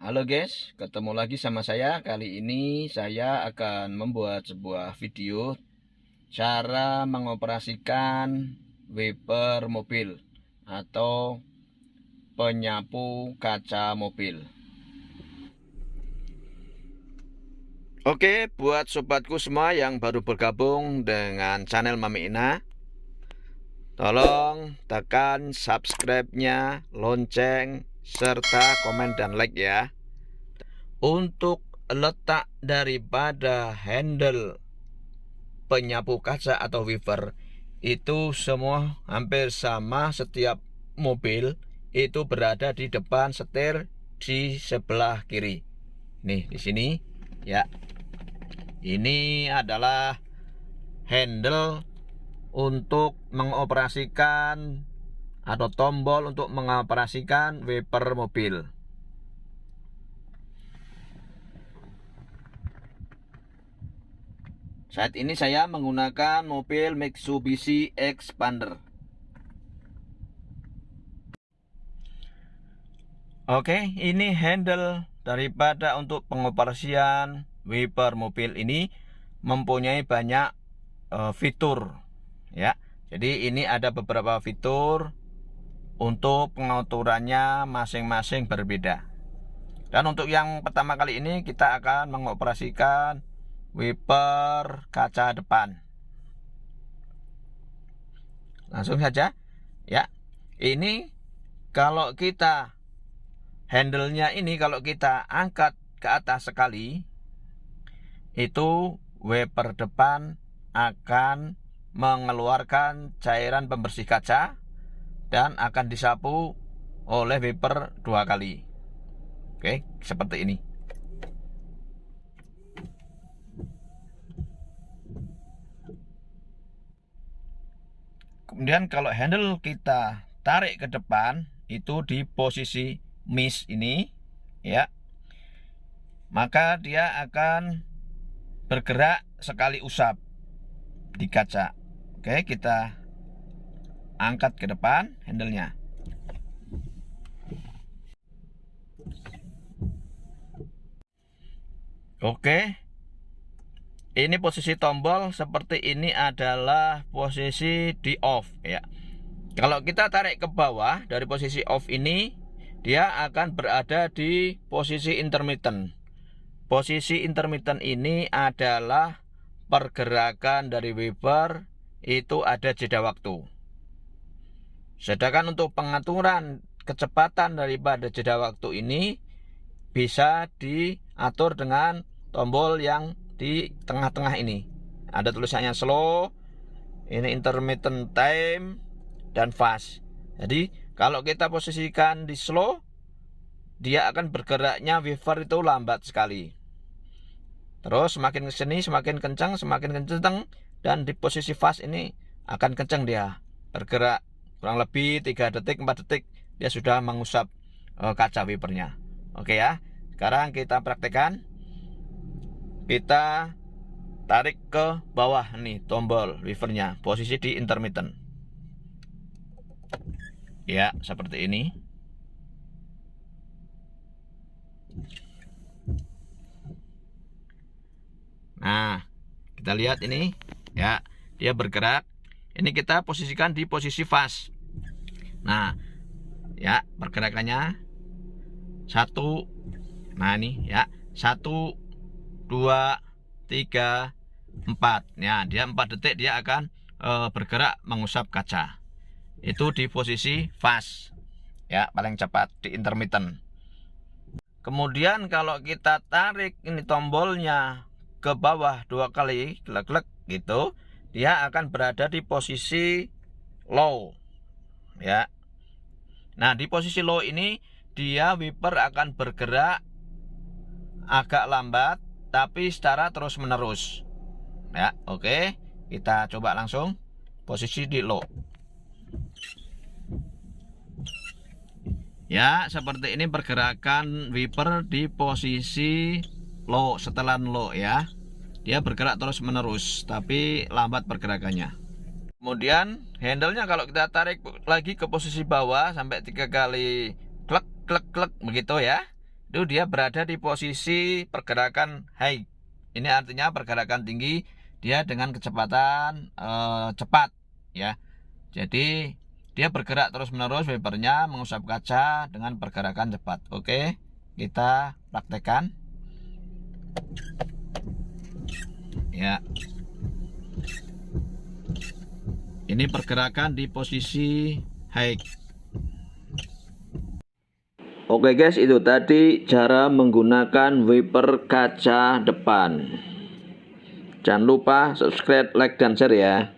Halo guys, ketemu lagi sama saya. Kali ini saya akan membuat sebuah video cara mengoperasikan wiper mobil atau penyapu kaca mobil. Oke, buat sobatku semua yang baru bergabung dengan channel Mami Ina, tolong tekan subscribe-nya, lonceng, serta komen dan like ya. Untuk letak daripada handle penyapu kaca atau wiper itu semua hampir sama. Setiap mobil itu berada di depan setir di sebelah kiri. Nih di sini ya. Ini adalah handle untuk mengoperasikan atau tombol untuk mengoperasikan wiper mobil. Saat ini saya menggunakan mobil Mitsubishi Xpander. Oke, ini handle daripada untuk pengoperasian wiper mobil ini mempunyai banyak fitur ya. Jadi ini ada beberapa fitur, untuk pengaturannya masing-masing berbeda. Dan untuk yang pertama kali ini kita akan mengoperasikan wiper kaca depan. Langsung saja ya. Ini kalau kita handle-nya ini kalau kita angkat ke atas sekali, itu wiper depan akan mengeluarkan cairan pembersih kaca dan akan disapu oleh wiper 2 kali. Oke, seperti ini. Kemudian kalau handle kita tarik ke depan, itu di posisi miss ini ya, maka dia akan bergerak sekali usap di kaca. Oke, kita angkat ke depan handle-nya. Oke, ini posisi tombol seperti ini adalah posisi di off ya. Kalau kita tarik ke bawah dari posisi off ini, dia akan berada di posisi intermittent. Posisi intermittent ini adalah pergerakan dari wiper itu ada jeda waktu. Sedangkan untuk pengaturan kecepatan daripada jeda waktu ini bisa diatur dengan tombol yang di tengah-tengah ini. Ada tulisannya slow, ini intermittent time, dan fast. Jadi kalau kita posisikan di slow, dia akan bergeraknya wiper itu lambat sekali. Terus semakin ke sini semakin kencang, dan di posisi fast ini akan kencang dia bergerak. Kurang lebih 3 detik 4 detik dia sudah mengusap kaca wipernya. Oke ya. Sekarang kita praktekkan. Kita tarik ke bawah nih tombol wipernya, posisi di intermittent. Ya, seperti ini. Nah, kita lihat ini ya, dia bergerak. Ini kita posisikan di posisi fast. Nah, ya, pergerakannya 1. Nah, ini ya, 1 2 3 4. Ya, dia 4 detik dia akan bergerak mengusap kaca. Itu di posisi fast. Ya, paling cepat di intermittent. Kemudian kalau kita tarik ini tombolnya ke bawah 2 kali, klek-klek gitu, dia akan berada di posisi low. Ya. Nah, di posisi low ini dia wiper akan bergerak agak lambat tapi secara terus menerus ya. Oke, kita coba langsung posisi di low ya. Seperti ini pergerakan wiper di posisi low, setelan low ya. Dia bergerak terus menerus tapi lambat pergerakannya. Kemudian handle-nya kalau kita tarik lagi ke posisi bawah sampai 3 kali klek klek klek begitu ya. itu dia berada di posisi pergerakan high. Ini artinya pergerakan tinggi, dia dengan kecepatan cepat ya. Jadi dia bergerak terus-menerus wipernya mengusap kaca dengan pergerakan cepat. Oke, kita praktekkan. Ya. Ini pergerakan di posisi high. Oke guys, itu tadi cara menggunakan wiper kaca depan. Jangan lupa subscribe, like, dan share ya.